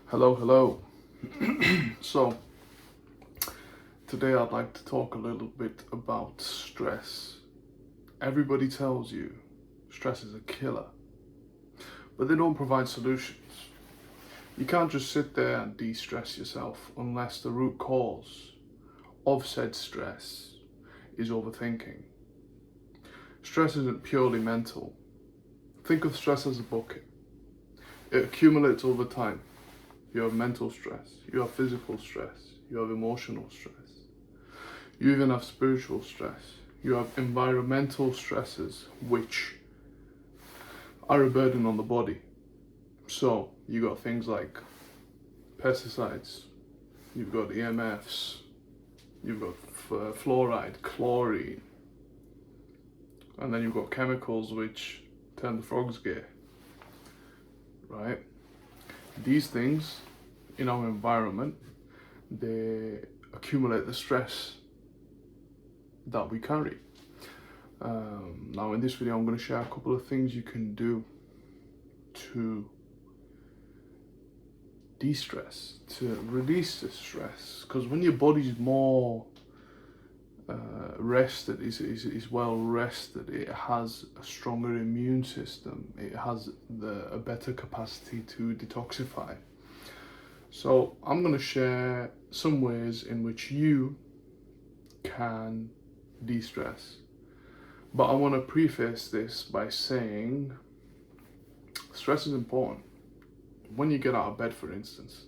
Hello, hello. So, today I'd like to talk a little bit about stress. Everybody tells you stress is a killer, but they don't provide solutions. You can't just sit there and de stress yourself unless the root cause of said stress is overthinking. Stress isn't purely mental. Think of stress as a bucket, it accumulates over time. You have mental stress, you have physical stress, you have emotional stress. You even have spiritual stress. You have environmental stresses, which are a burden on the body. So you got things like pesticides, you've got EMFs, you've got fluoride, chlorine, and then you've got chemicals which turn the frogs gay, right? These things in our environment, they accumulate the stress that we carry. Now in this video I'm going to share a couple of things you can do to de-stress, to release the stress, because when your body's more rested, is well rested, it has a stronger immune system, it has a better capacity to detoxify. So I'm going to share some ways in which you can de-stress. But I want to preface this by saying stress is important. When you get out of bed, for instance,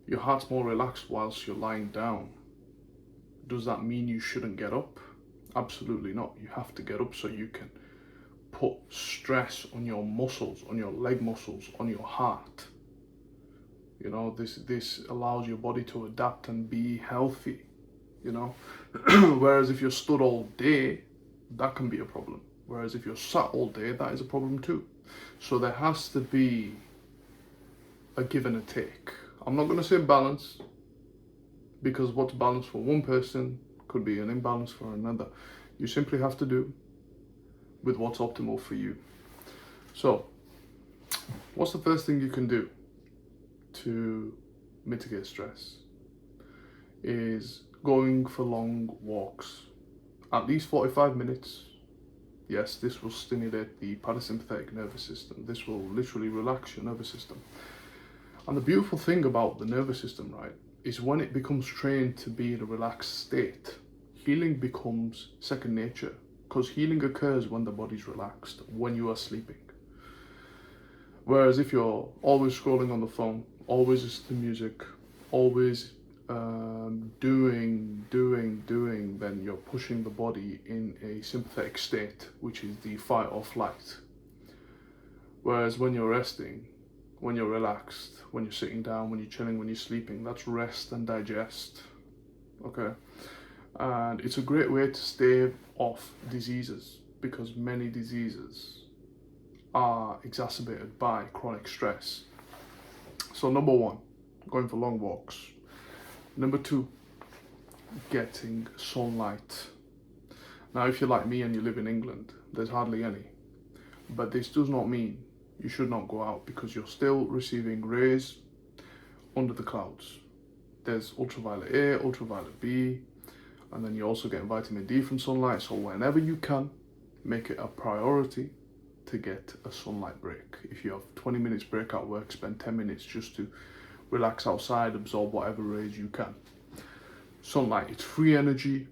your heart's more relaxed whilst you're lying down. Does that mean you shouldn't get up? Absolutely not. You have to get up so you can put stress on your muscles, on your leg muscles, on your heart. You know, this allows your body to adapt and be healthy, you know. Whereas if you're stood all day, that can be a problem. Whereas if you're sat all day, that is a problem too. So there has to be a give and a take. I'm not going to say balance, because what's balance for one person could be an imbalance for another. You simply have to do with what's optimal for you. So, what's the first thing you can do to mitigate stress? Is going for long walks, at least 45 minutes. Yes, this will stimulate the parasympathetic nervous system. This will literally relax your nervous system. And the beautiful thing about the nervous system, right, is when it becomes trained to be in a relaxed state, healing becomes second nature, because healing occurs when the body's relaxed, when you are sleeping. Whereas if you're always scrolling on the phone, always listening to music, always doing, then you're pushing the body in a sympathetic state, which is the fight or flight. Whereas when you're resting, when you're relaxed, when you're sitting down, when you're chilling, when you're sleeping, that's rest and digest. Okay? And it's a great way to stave off diseases, because many diseases are exacerbated by chronic stress. So number one, going for long walks. Number two, getting sunlight. Now, if you're like me and you live in England, there's hardly any. But this does not mean you should not go out, because you're still receiving rays under the clouds. There's ultraviolet A, ultraviolet B, and then you also get vitamin D from sunlight. So whenever you can, make it a priority to get a sunlight break. If you have 20 minutes break at work, spend 10 minutes just to relax outside, absorb whatever rays you can. Sunlight, it's free energy,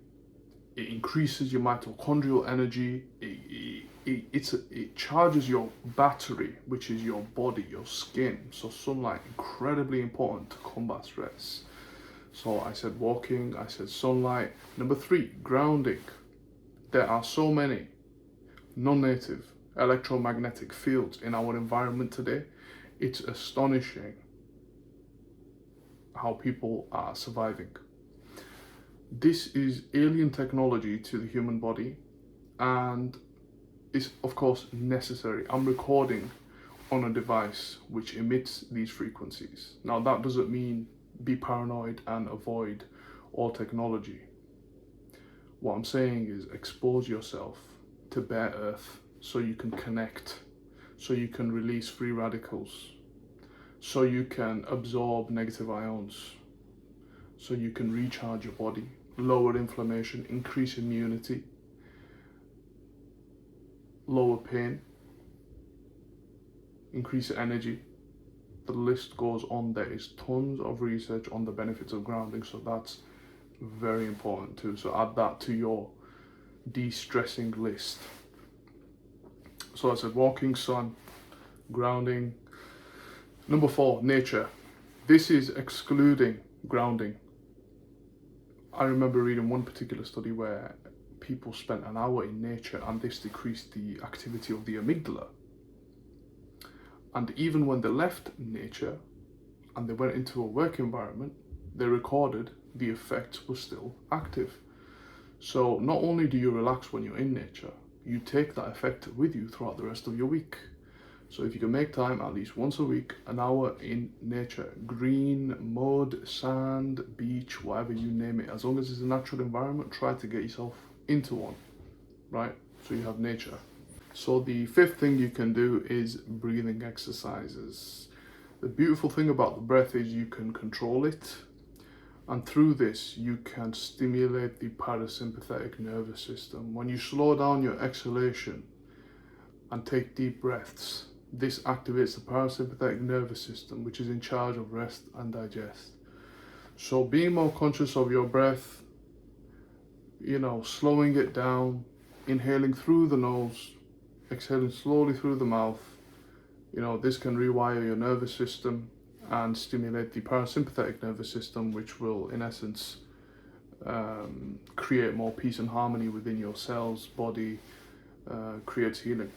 it increases your mitochondrial energy, it charges your battery, which is your body, your skin. So sunlight, incredibly important to combat stress. So I said walking, I said sunlight. Number three, grounding. There are so many non-native electromagnetic fields in our environment today. It's astonishing how people are surviving. This is alien technology to the human body, and is of course necessary. I'm recording on a device which emits these frequencies. Now that doesn't mean be paranoid and avoid all technology. What I'm saying is expose yourself to bare earth so you can connect, so you can release free radicals, so you can absorb negative ions, so you can recharge your body, lower inflammation, increase immunity, lower pain, increase energy. The list goes on. There is tons of research on the benefits of grounding, so that's very important too. So add that to your de-stressing list. So I said walking, sun, grounding. Number 4, nature. This is excluding grounding. I remember reading one particular study where people spent an hour in nature and this decreased the activity of the amygdala. And even when they left nature and they went into a work environment, they recorded the effects were still active. So not only do you relax when you're in nature, you take that effect with you throughout the rest of your week. So if you can make time at least once a week, an hour in nature, green, mud, sand, beach, whatever you name it, as long as it's a natural environment, try to get yourself into one, right? So you have nature. So the 5th thing you can do is breathing exercises. The beautiful thing about the breath is you can control it, and through this you can stimulate the parasympathetic nervous system. When you slow down your exhalation and take deep breaths, this activates the parasympathetic nervous system, which is in charge of rest and digest. So being more conscious of your breath, slowing it down, inhaling through the nose, exhaling slowly through the mouth, this can rewire your nervous system and stimulate the parasympathetic nervous system, which will in essence create more peace and harmony within your cells, body, creates healing.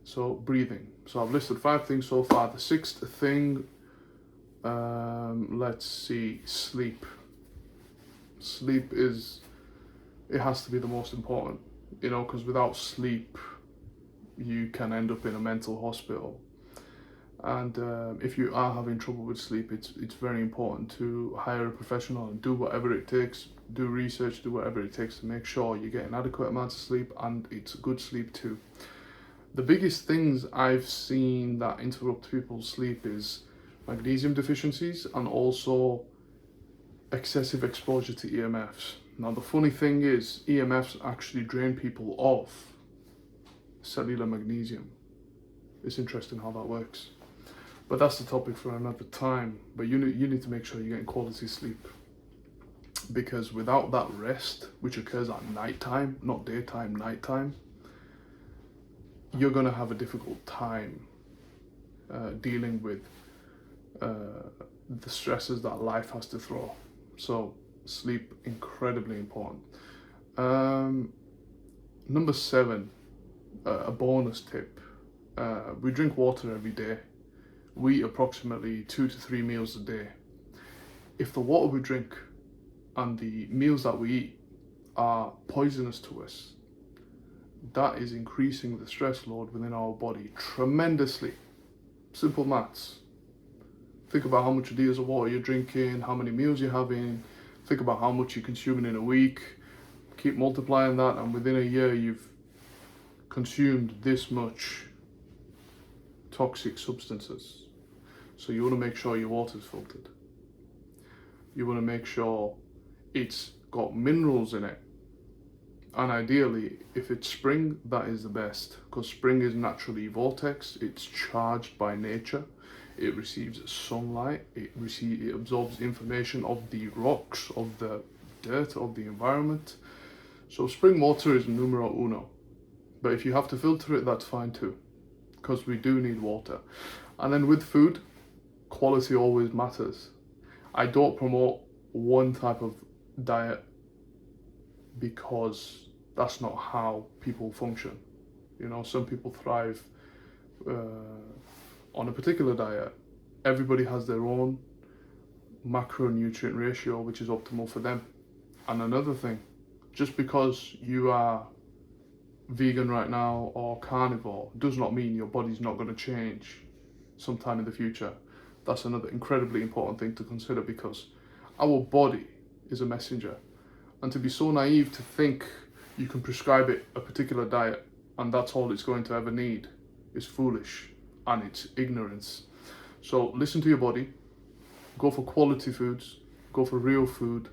So breathing. So I've listed 5 things so far. The 6th thing, let's see, sleep. Sleep it has to be the most important, because without sleep, you can end up in a mental hospital. And if you are having trouble with sleep, it's very important to hire a professional and do whatever it takes, do research, do whatever it takes to make sure you get an adequate amount of sleep, and it's good sleep too. The biggest things I've seen that interrupt people's sleep is magnesium deficiencies and also excessive exposure to EMFs. Now the funny thing is, EMFs actually drain people of cellular magnesium. It's interesting how that works. But that's the topic for another time. But you need to make sure you're getting quality sleep, because without that rest, which occurs at nighttime, not daytime, nighttime, you're going to have a difficult time dealing with the stresses that life has to throw. So sleep, incredibly important. Number 7, a bonus tip. We drink water every day. We eat approximately 2 to 3 meals a day. If the water we drink and the meals that we eat are poisonous to us, that is increasing the stress load within our body tremendously. Simple maths. Think about how much liters of water you're drinking, how many meals you're having, think about how much you're consuming in a week, keep multiplying that, and within a year you've consumed this much toxic substances. So you want to make sure your water's filtered. You want to make sure it's got minerals in it. And ideally, if it's spring, that is the best, because spring is naturally vortex, it's charged by nature, it receives sunlight, it absorbs information of the rocks, of the dirt, of the environment. So spring water is numero uno. But if you have to filter it, that's fine too, because we do need water. And then with food, quality always matters. I don't promote one type of diet because that's not how people function. Some people thrive on a particular diet. Everybody has their own macronutrient ratio, which is optimal for them. And another thing, just because you are vegan right now or carnivore does not mean your body's not going to change sometime in the future. That's another incredibly important thing to consider, because our body is a messenger. And to be so naive to think you can prescribe it a particular diet and that's all it's going to ever need is foolish, and it's ignorance. So listen to your body, go for quality foods, go for real food,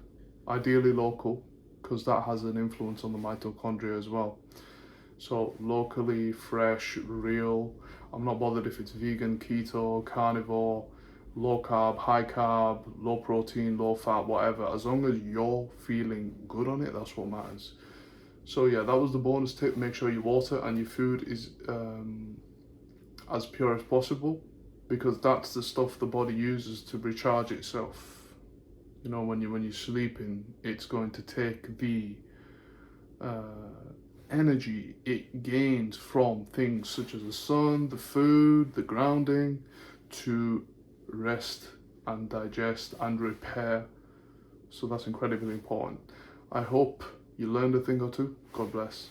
ideally local, because that has an influence on the mitochondria as well. So locally, fresh, real. I'm not bothered if it's vegan, keto, carnivore, low carb, high carb, low protein, low fat, whatever. As long as you're feeling good on it, that's what matters. So yeah, that was the bonus tip. Make sure your water and your food is as pure as possible, because that's the stuff the body uses to recharge itself. You know, when you're sleeping, it's going to take the energy it gains from things such as the sun, the food, the grounding, to rest and digest and repair. So that's incredibly important. I hope you learned a thing or two. God bless.